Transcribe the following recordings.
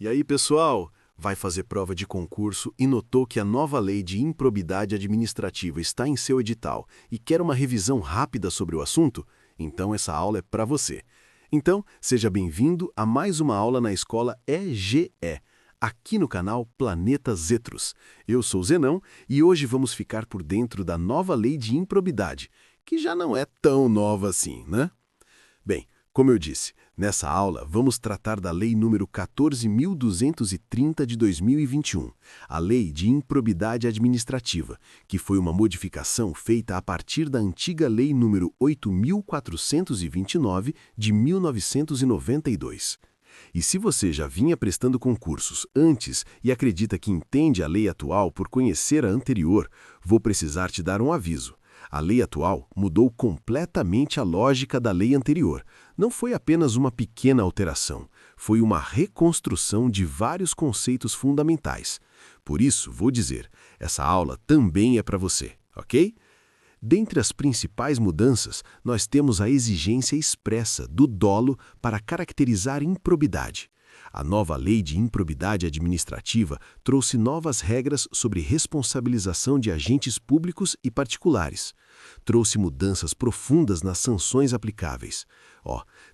E aí, pessoal? Vai fazer prova de concurso e notou que a nova lei de improbidade administrativa está em seu edital e quer uma revisão rápida sobre o assunto? Então essa aula é para você. Então, seja bem-vindo a mais uma aula na escola EGE, aqui no canal Planeta Zetros. Eu sou Zenão e hoje vamos ficar por dentro da nova lei de improbidade, que já não é tão nova assim, né? Bem, como eu disse, nessa aula vamos tratar da Lei número 14.230 de 2021, a Lei de Improbidade Administrativa, que foi uma modificação feita a partir da antiga Lei número 8.429 de 1992. E se você já vinha prestando concursos antes e acredita que entende a lei atual por conhecer a anterior, vou precisar te dar um aviso. A lei atual mudou completamente a lógica da lei anterior. Não foi apenas uma pequena alteração, foi uma reconstrução de vários conceitos fundamentais. Por isso, vou dizer, essa aula também é para você, ok? Dentre as principais mudanças, nós temos a exigência expressa do dolo para caracterizar improbidade. A nova Lei de Improbidade Administrativa trouxe novas regras sobre responsabilização de agentes públicos e particulares. Trouxe mudanças profundas nas sanções aplicáveis.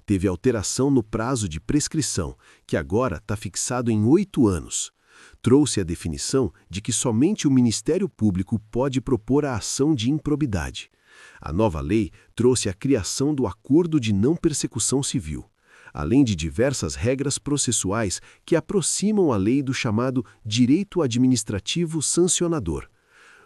Teve alteração no prazo de prescrição, que agora está fixado em 8 anos. Trouxe a definição de que somente o Ministério Público pode propor a ação de improbidade. A nova lei trouxe a criação do Acordo de Não Persecução Civil, além de diversas regras processuais que aproximam a lei do chamado direito administrativo sancionador.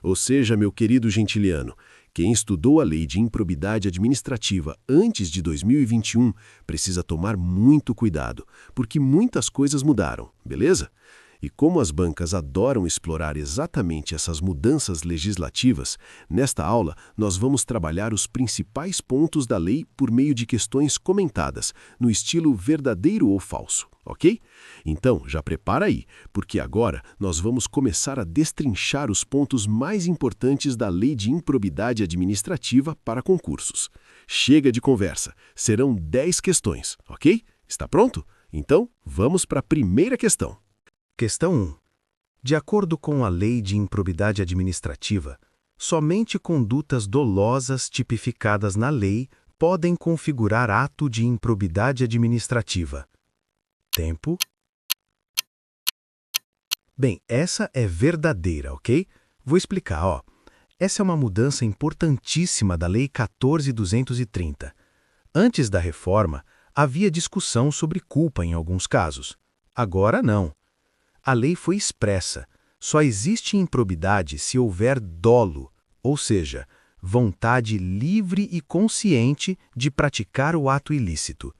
Ou seja, meu querido gentiliano, quem estudou a lei de improbidade administrativa antes de 2021 precisa tomar muito cuidado, porque muitas coisas mudaram, beleza? E como as bancas adoram explorar exatamente essas mudanças legislativas, nesta aula nós vamos trabalhar os principais pontos da lei por meio de questões comentadas, no estilo verdadeiro ou falso, ok? Então, já prepara aí, porque agora nós vamos começar a destrinchar os pontos mais importantes da lei de improbidade administrativa para concursos. Chega de conversa, serão 10 questões, ok? Está pronto? Então, vamos para a primeira questão. Questão 1. De acordo com a Lei de Improbidade Administrativa, somente condutas dolosas tipificadas na lei podem configurar ato de improbidade administrativa. Tempo. Bem, essa é verdadeira, ok? Vou explicar, Essa é uma mudança importantíssima da Lei 14.230. Antes da reforma, havia discussão sobre culpa em alguns casos. Agora não. A lei foi expressa. Só existe improbidade se houver dolo, ou seja, vontade livre e consciente de praticar o ato ilícito.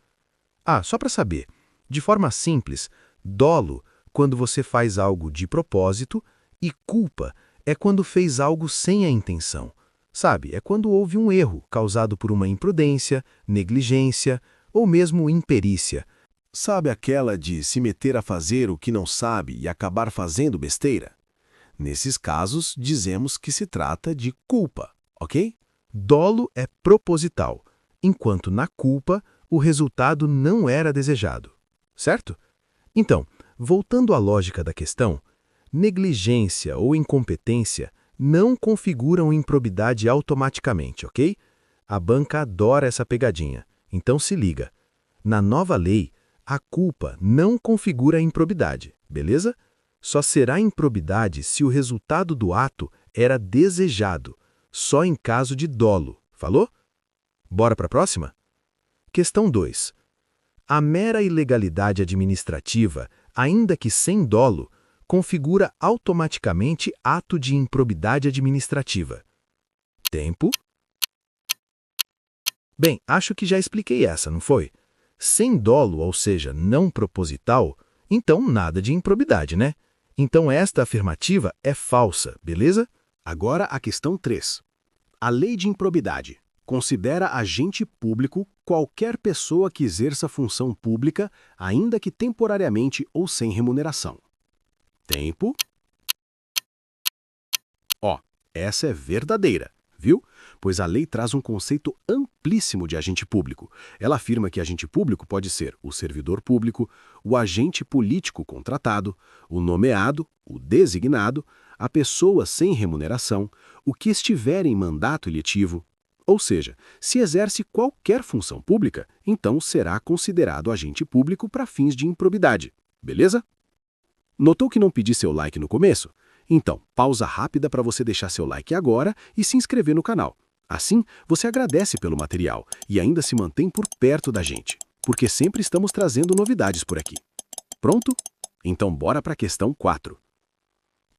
Só para saber, de forma simples, dolo quando você faz algo de propósito e culpa é quando fez algo sem a intenção. Sabe, é quando houve um erro causado por uma imprudência, negligência ou mesmo imperícia. Sabe aquela de se meter a fazer o que não sabe e acabar fazendo besteira? Nesses casos, dizemos que se trata de culpa, ok? Dolo é proposital, enquanto na culpa o resultado não era desejado, certo? Então, voltando à lógica da questão, negligência ou incompetência não configuram improbidade automaticamente, ok? A banca adora essa pegadinha, então se liga. Na nova lei, a culpa não configura improbidade, beleza? Só será improbidade se o resultado do ato era desejado, só em caso de dolo, falou? Bora para a próxima? Questão 2. A mera ilegalidade administrativa, ainda que sem dolo, configura automaticamente ato de improbidade administrativa. Tempo. Bem, acho que já expliquei essa, não foi? Sem dolo, ou seja, não proposital, então nada de improbidade, né? Então esta afirmativa é falsa, beleza? Agora a questão 3. A lei de improbidade considera agente público qualquer pessoa que exerça função pública, ainda que temporariamente ou sem remuneração. Tempo. Essa é verdadeira. Viu? Pois a lei traz um conceito amplíssimo de agente público. Ela afirma que agente público pode ser o servidor público, o agente político contratado, o nomeado, o designado, a pessoa sem remuneração, o que estiver em mandato eletivo. Ou seja, se exerce qualquer função pública, então será considerado agente público para fins de improbidade. Beleza? Notou que não pedi seu like no começo? Então, pausa rápida para você deixar seu like agora e se inscrever no canal. Assim, você agradece pelo material e ainda se mantém por perto da gente, porque sempre estamos trazendo novidades por aqui. Pronto? Então bora para a questão 4.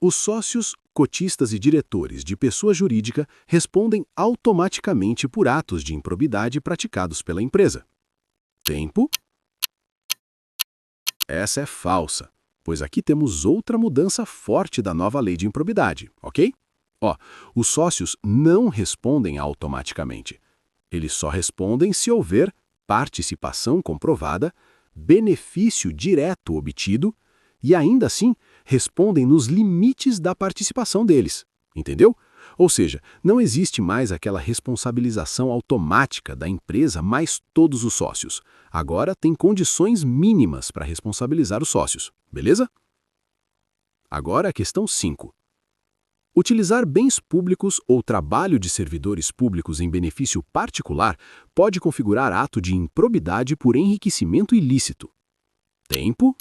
Os sócios, cotistas e diretores de pessoa jurídica respondem automaticamente por atos de improbidade praticados pela empresa. Tempo? Essa é falsa, pois aqui temos outra mudança forte da nova lei de improbidade, ok? Os sócios não respondem automaticamente. Eles só respondem se houver participação comprovada, benefício direto obtido e, ainda assim, respondem nos limites da participação deles. Entendeu? Ou seja, não existe mais aquela responsabilização automática da empresa mais todos os sócios. Agora tem condições mínimas para responsabilizar os sócios. Beleza? Agora a questão 5. Utilizar bens públicos ou trabalho de servidores públicos em benefício particular pode configurar ato de improbidade por enriquecimento ilícito. Tempo?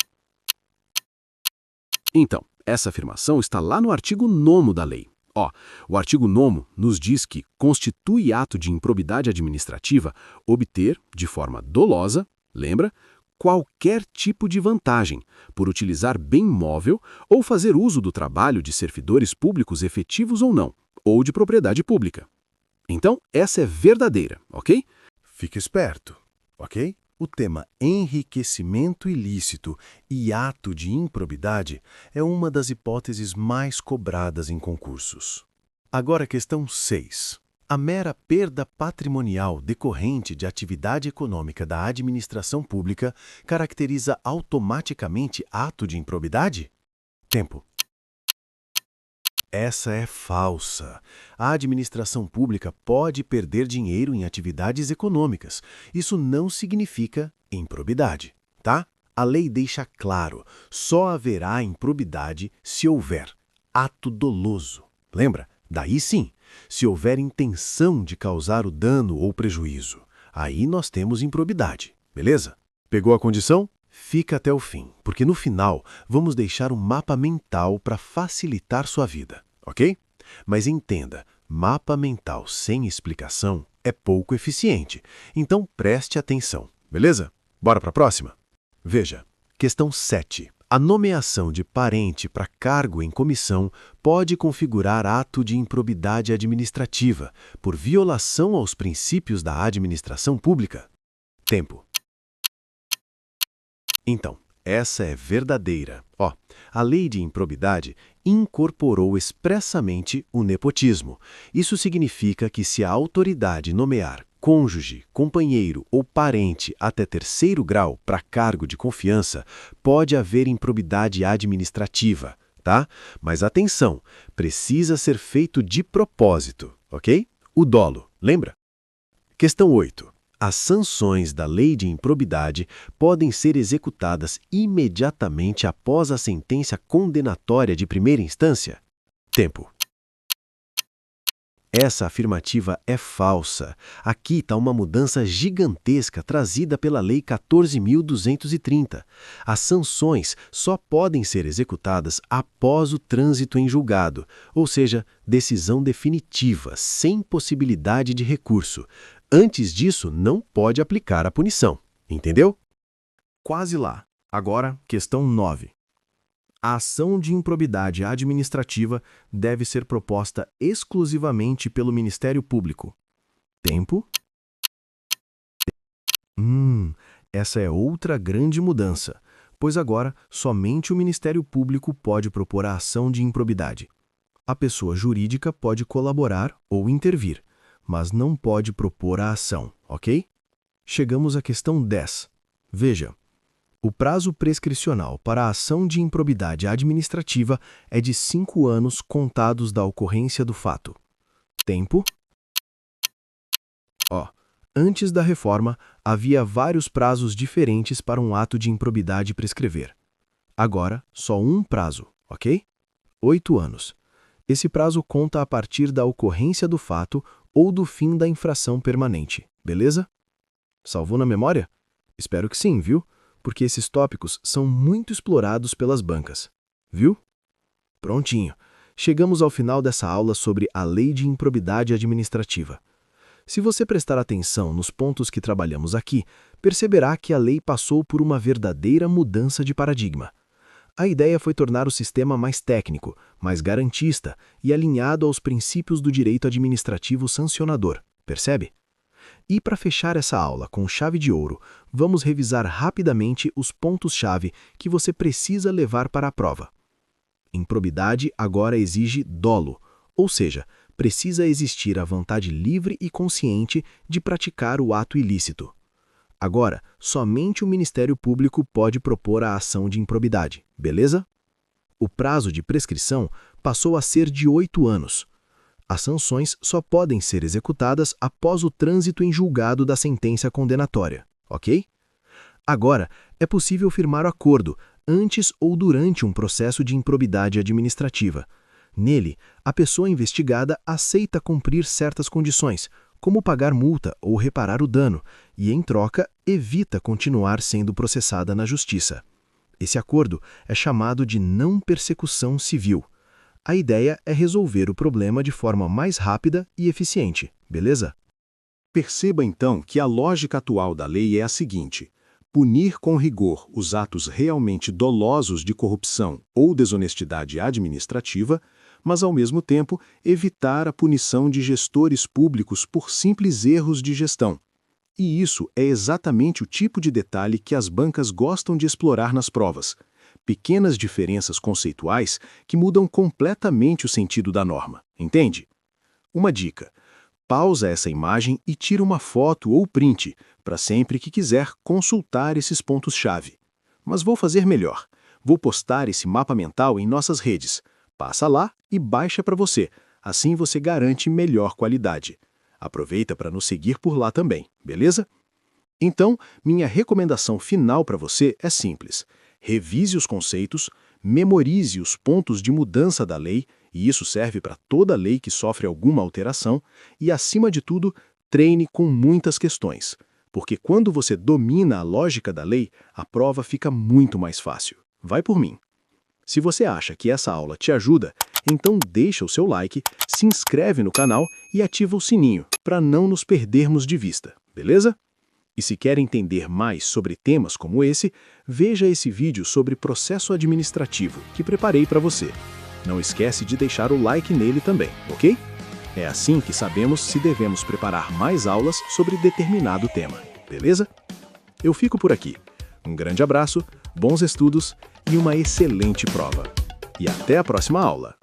Então, essa afirmação está lá no artigo 9º da lei. O artigo 9º nos diz que constitui ato de improbidade administrativa obter, de forma dolosa, lembra, qualquer tipo de vantagem, por utilizar bem móvel ou fazer uso do trabalho de servidores públicos efetivos ou não, ou de propriedade pública. Então, essa é verdadeira, ok? Fique esperto, ok? O tema enriquecimento ilícito e ato de improbidade é uma das hipóteses mais cobradas em concursos. Agora, questão 6. A mera perda patrimonial decorrente de atividade econômica da administração pública caracteriza automaticamente ato de improbidade? Tempo. Essa é falsa. A administração pública pode perder dinheiro em atividades econômicas. Isso não significa improbidade, tá? A lei deixa claro, só haverá improbidade se houver ato doloso. Lembra? Daí sim, se houver intenção de causar o dano ou prejuízo. Aí nós temos improbidade, beleza? Pegou a condição? Fica até o fim, porque no final vamos deixar um mapa mental para facilitar sua vida, ok? Mas entenda, mapa mental sem explicação é pouco eficiente, então preste atenção, beleza? Bora para a próxima? Veja, questão 7. A nomeação de parente para cargo em comissão pode configurar ato de improbidade administrativa por violação aos princípios da administração pública. Tempo. Então, essa é verdadeira. A lei de improbidade incorporou expressamente o nepotismo. Isso significa que se a autoridade nomear cônjuge, companheiro ou parente até 3º grau para cargo de confiança, pode haver improbidade administrativa, tá? Mas atenção, precisa ser feito de propósito, ok? O dolo, lembra? Questão 8. As sanções da lei de improbidade podem ser executadas imediatamente após a sentença condenatória de primeira instância? Tempo. Essa afirmativa é falsa. Aqui está uma mudança gigantesca trazida pela Lei 14.230. As sanções só podem ser executadas após o trânsito em julgado, ou seja, decisão definitiva, sem possibilidade de recurso. Antes disso, não pode aplicar a punição. Entendeu? Quase lá. Agora, questão 9. A ação de improbidade administrativa deve ser proposta exclusivamente pelo Ministério Público. Tempo? Essa é outra grande mudança, pois agora somente o Ministério Público pode propor a ação de improbidade. A pessoa jurídica pode colaborar ou intervir, mas não pode propor a ação, ok? Chegamos à questão 10. Veja. O prazo prescricional para a ação de improbidade administrativa é de 5 anos contados da ocorrência do fato. Tempo? Antes da reforma, havia vários prazos diferentes para um ato de improbidade prescrever. Agora, só um prazo, ok? 8 anos. Esse prazo conta a partir da ocorrência do fato ou do fim da infração permanente, beleza? Salvou na memória? Espero que sim, viu? Porque esses tópicos são muito explorados pelas bancas. Viu? Prontinho. Chegamos ao final dessa aula sobre a Lei de Improbidade Administrativa. Se você prestar atenção nos pontos que trabalhamos aqui, perceberá que a lei passou por uma verdadeira mudança de paradigma. A ideia foi tornar o sistema mais técnico, mais garantista e alinhado aos princípios do direito administrativo sancionador, percebe? E para fechar essa aula com chave de ouro, vamos revisar rapidamente os pontos-chave que você precisa levar para a prova. Improbidade agora exige dolo, ou seja, precisa existir a vontade livre e consciente de praticar o ato ilícito. Agora, somente o Ministério Público pode propor a ação de improbidade, beleza? O prazo de prescrição passou a ser de 8 anos. As sanções só podem ser executadas após o trânsito em julgado da sentença condenatória, ok? Agora, é possível firmar o acordo antes ou durante um processo de improbidade administrativa. Nele, a pessoa investigada aceita cumprir certas condições, como pagar multa ou reparar o dano, e, em troca, evita continuar sendo processada na justiça. Esse acordo é chamado de não persecução civil. A ideia é resolver o problema de forma mais rápida e eficiente, beleza? Perceba então que a lógica atual da lei é a seguinte: punir com rigor os atos realmente dolosos de corrupção ou desonestidade administrativa, mas, ao mesmo tempo, evitar a punição de gestores públicos por simples erros de gestão. E isso é exatamente o tipo de detalhe que as bancas gostam de explorar nas provas. Pequenas diferenças conceituais que mudam completamente o sentido da norma, entende? Uma dica: pausa essa imagem e tira uma foto ou print, para sempre que quiser consultar esses pontos-chave. Mas vou fazer melhor. Vou postar esse mapa mental em nossas redes. Passa lá e baixa para você, assim você garante melhor qualidade. Aproveita para nos seguir por lá também, beleza? Então, minha recomendação final para você é simples. Revise os conceitos, memorize os pontos de mudança da lei, e isso serve para toda lei que sofre alguma alteração, e, acima de tudo, treine com muitas questões. Porque quando você domina a lógica da lei, a prova fica muito mais fácil. Vai por mim. Se você acha que essa aula te ajuda, então deixa o seu like, se inscreve no canal e ativa o sininho para não nos perdermos de vista, beleza? E se quer entender mais sobre temas como esse, veja esse vídeo sobre processo administrativo que preparei para você. Não esquece de deixar o like nele também, ok? É assim que sabemos se devemos preparar mais aulas sobre determinado tema, beleza? Eu fico por aqui. Um grande abraço, bons estudos e uma excelente prova. E até a próxima aula!